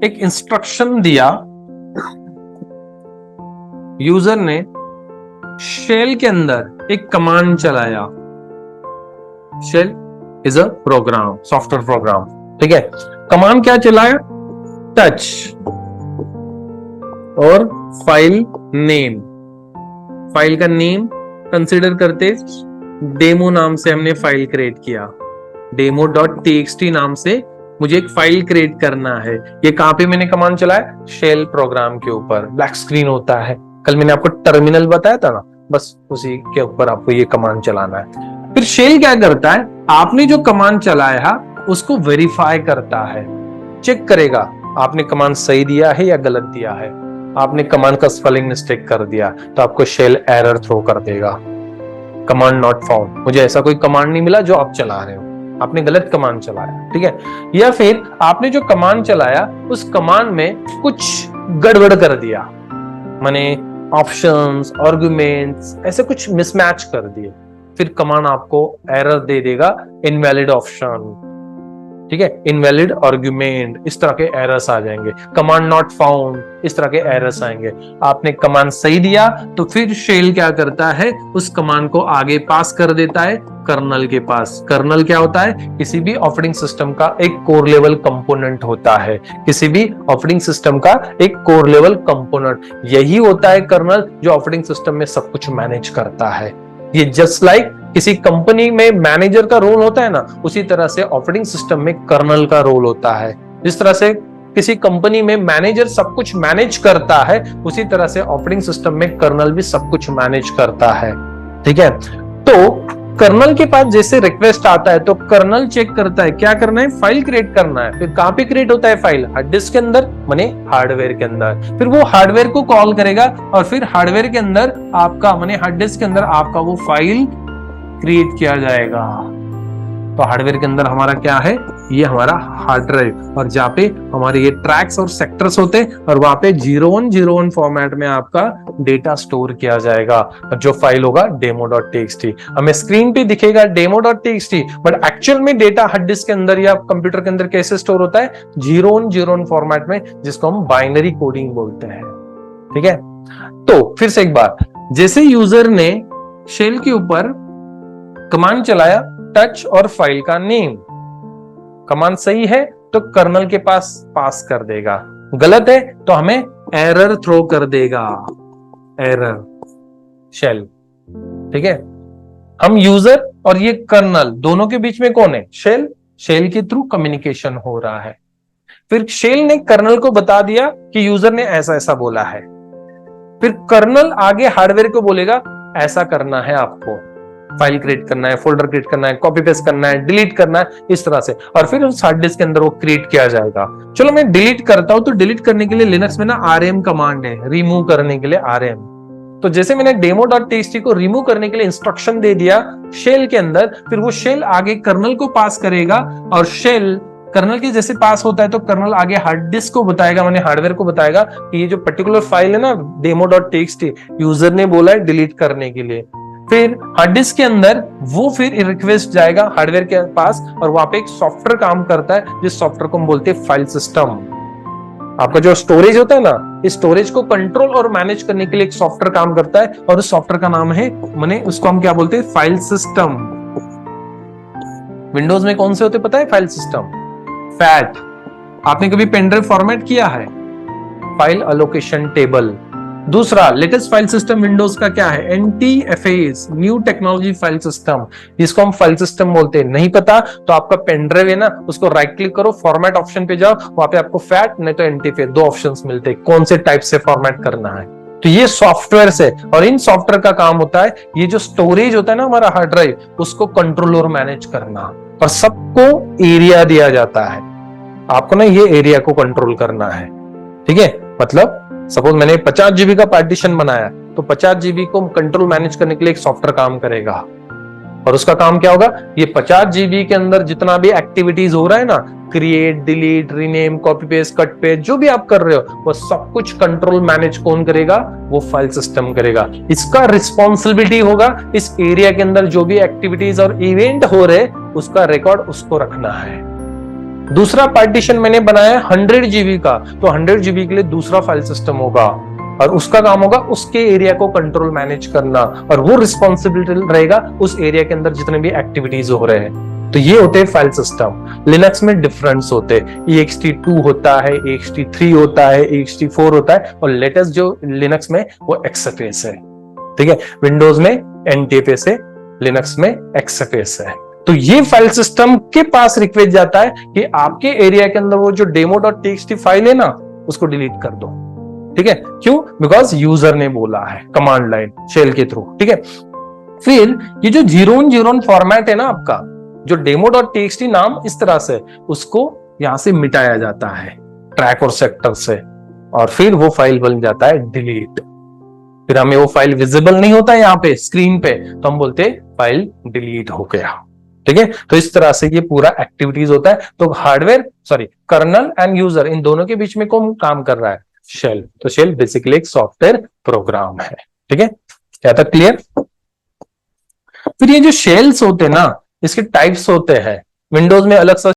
एक इंस्ट्रक्शन दिया, यूजर ने शेल के अंदर एक कमांड चलाया। Shell is a program, software program, ठीक है। कमांड क्या चलाया? टच और फाइल नेम। फाइल का नेम कंसीडर करते डेमो नाम से हमने फाइल क्रिएट किया। demo.txt नाम से मुझे एक फाइल क्रिएट करना है। ये कहां पे मैंने कमांड चलाया? शेल प्रोग्राम के ऊपर। ब्लैक स्क्रीन होता है, कल मैंने आपको टर्मिनल बताया था ना, बस उसी के ऊपर आपको ये कमांड चलाना है। फिर शेल क्या करता है? आपने जो कमांड चलाया उसको वेरीफाई करता है, चेक करेगा आपने कमांड सही दिया है या गलत दिया है। आपने कमांड का स्पेलिंग मिस्टेक कर दिया तो आपको शेल एरर थ्रो कर देगा, कमांड नॉट फाउंड, मुझे ऐसा कोई कमांड नहीं मिला जो आप चला रहे हो, आपने गलत कमांड चलाया, ठीक है। या फिर आपने जो कमांड चलाया उस कमांड में कुछ गड़बड़ कर दिया, माने ऑप्शंस, आर्गुमेंट्स ऐसे कुछ मिसमैच कर दिए, फिर कमांड आपको एरर दे देगा, इनवैलिड ऑप्शन, ठीक है, इनवैलिड आर्गुमेंट, इस तरह के एरर्स आ जाएंगे। कमांड नॉट फाउंड, इस तरह के एरर्स आएंगे। आपने कमांड सही दिया तो फिर शेल क्या करता है? उस कमांड को आगे पास कर देता है कर्नल के पास। कर्नल क्या होता है? किसी भी ऑपरेटिंग सिस्टम का एक कोर लेवल कंपोनेंट होता है। किसी भी ऑपरेटिंग सिस्टम का एक कोर लेवल कंपोनेंट, यही होता है कर्नल जो ऑपरेटिंग सिस्टम में सब कुछ मैनेज करता है। ये जस्ट लाइक किसी कंपनी में मैनेजर का रोल होता है ना, उसी तरह से ऑपरेटिंग सिस्टम में कर्नल का रोल होता है। जिस तरह से किसी कंपनी में मैनेजर सब कुछ मैनेज करता है, उसी तरह से ऑपरेटिंग सिस्टम में कर्नल भी सब कुछ मैनेज करता है, ठीक है। तो कर्नल के पास जैसे रिक्वेस्ट आता है तो कर्नल चेक करता है क्या करना है, फाइल क्रिएट करना है। फिर कहां पे क्रिएट होता है फाइल? हार्ड डिस्क के अंदर, माने हार्डवेयर के अंदर। फिर वो हार्डवेयर को कॉल करेगा और फिर हार्डवेयर के अंदर आपका, माने हार्ड डिस्क के अंदर आपका वो फाइल क्रिएट किया जाएगा। तो हार्डवेयर के अंदर हमारा क्या है? ये हमारा हार्ड ड्राइव, और जहाँ पे हमारे ये ट्रैक्स और सेक्टर्स होते हैं, और वहां पे 0101 फॉर्मेट में आपका डेटा स्टोर किया जाएगा। जो फाइल होगा demo.txt, हमें स्क्रीन पे दिखेगा demo.txt, बट एक्चुअल में डेटा हार्ड डिस्क के अंदर या कंप्यूटर के अंदर कैसे स्टोर होता है? 0101 फॉर्मेट में, जिसको हम बाइनरी कोडिंग बोलते हैं, ठीक है। तो फिर से एक बार, जैसे यूजर ने शेल के ऊपर कमांड चलाया टच और फाइल का नेम, कमांड सही है तो कर्नल के पास पास कर देगा, गलत है तो हमें एरर थ्रो कर देगा, एरर शेल, ठीक है। हम यूजर और ये कर्नल दोनों के बीच में कौन है? शेल। शेल के थ्रू कम्युनिकेशन हो रहा है। फिर शेल ने कर्नल को बता दिया कि यूजर ने ऐसा ऐसा बोला है, फिर कर्नल आगे हार्डवेयर को बोलेगा ऐसा करना है, आपको फाइल क्रिएट करना है, फोल्डर क्रिएट करना है, कॉपी पेस्ट करना है, डिलीट करना है, इस तरह से, और फिर उस हार्ड डिस्क के अंदर वो क्रिएट किया जाएगा। चलो मैं डिलीट करता हूं, तो डिलीट करने के लिए लिनक्स में ना rm कमांड है, रिमूव करने के लिए rm। तो जैसे मैंने demo.txt को रिमूव करने के लिए इंस्ट्रक्शन दे दिया शेल के अंदर, फिर वो शेल आगे कर्नल को पास करेगा, और शेल कर्नल के जैसे पास होता है तो कर्नल आगे हार्ड डिस्क को बताएगा, माने हार्डवेयर को बताएगा कि ये जो पर्टिकुलर फाइल है ना demo.txt, यूजर ने बोला है डिलीट करने के लिए। फिर हार्ड डिस्क के अंदर वो फिर रिक्वेस्ट जाएगा हार्डवेयर के पास, और वहां पे एक सॉफ्टवेयर काम करता है, जिस सॉफ्टवेयर को हम बोलते हैं फाइल सिस्टम। आपका जो स्टोरेज होता है ना, इस स्टोरेज को कंट्रोल और मैनेज करने के लिए एक सॉफ्टवेयर काम करता है, और उस सॉफ्टवेयर का नाम है, माने उसको हम क्या बोलते हैं? File system. विंडोज में कौन से होते पता है? File system, fat. आपने कभी पेनड्राइव फॉर्मेट किया है? File allocation table. दूसरा लेटेस्ट फाइल सिस्टम विंडोज का क्या है? NTFS, new technology file system, जिसको हम फाइल सिस्टम बोलते हैं। नहीं पता तो आपका पेनड्राइव है ना, उसको राइट क्लिक करो, फॉर्मेट ऑप्शन पे जाओ, वहां पे आपको फैट नहीं तो NTFS दो ऑप्शंस मिलते हैं, कौन से टाइप से फॉर्मेट करना है। तो ये सॉफ्टवेयर से, और इन सॉफ्टवेयर का काम होता है ये जो स्टोरेज होता है ना हमारा हार्ड ड्राइव, उसको कंट्रोल और मैनेज करना, और सबको एरिया दिया जाता है, आपको ना ये एरिया को कंट्रोल करना है, ठीक है। मतलब सपोज मैंने 50 GB का पार्टीशन बनाया, तो 50 GB को कंट्रोल मैनेज करने के लिए एक सॉफ्टवेयर काम करेगा, और उसका काम क्या होगा? ये 50 GB के अंदर जितना भी एक्टिविटीज हो रहा है ना, create, delete, rename, copy paste, cut paste, जो भी आप कर रहे हो, वो सब कुछ कंट्रोल मैनेज कौन करेगा? वो फाइल सिस्टम करेगा। इसका रिस्पॉन्सिबिलिटी होगा इस एरिया के अंदर जो भी एक्टिविटीज और इवेंट हो रहे, उसका रिकॉर्ड उसको रखना है। दूसरा पार्टीशन मैंने बनाया है 100 जीबी का, तो 100 जीबी के लिए दूसरा फाइल सिस्टम होगा और उसका काम होगा उसके एरिया को कंट्रोल मैनेज करना, और वो रिस्पॉन्सिबिलिटी रहेगा उस एरिया के अंदर जितने भी एक्टिविटीज हो रहे हैं। तो ये होते हैं फाइल सिस्टम। लिनक्स में डिफरेंस होते हैं, ext2 होता है, ext3 होता है, ext4 होता है, और लेटेस्ट जो लिनक्स में वो XFS है। ठीक है, विंडोज में NTFS है, लिनक्स में XFS है। तो ये फाइल सिस्टम के पास रिक्वेस्ट जाता है कि आपके एरिया के अंदर वो जो demo.txt फाइल है ना, उसको डिलीट कर दो। ठीक है, क्यों? बिकॉज यूजर ने बोला है, कमांड लाइन शेल के थ्रू। ठीक है, फिर ये जो 0 फॉर्मेट है ना आपका, जो demo.txt नाम इस तरह से, उसको यहां से मिटाया जाता है ट्रैक और सेक्टर से, और फिर वो फाइल बन जाता है डिलीट। फिर हमें वो फाइल विजिबल नहीं होता है यहाँ पे स्क्रीन पे, तो हम बोलते हैं फाइल डिलीट हो गया। ठीक है, तो इस तरह से ये पूरा एक्टिविटीज होता है। तो हार्डवेयर कर्नल एंड यूजर इन दोनों के बीच में कौन काम कर रहा है? शेल। तो शेल बेसिकली एक सॉफ्टवेयर प्रोग्राम है। ठीक है, क्या तक क्लियर? फिर ये जो शेल्स होते हैं ना, इसके टाइप्स होते हैं। विंडोज में अलग सा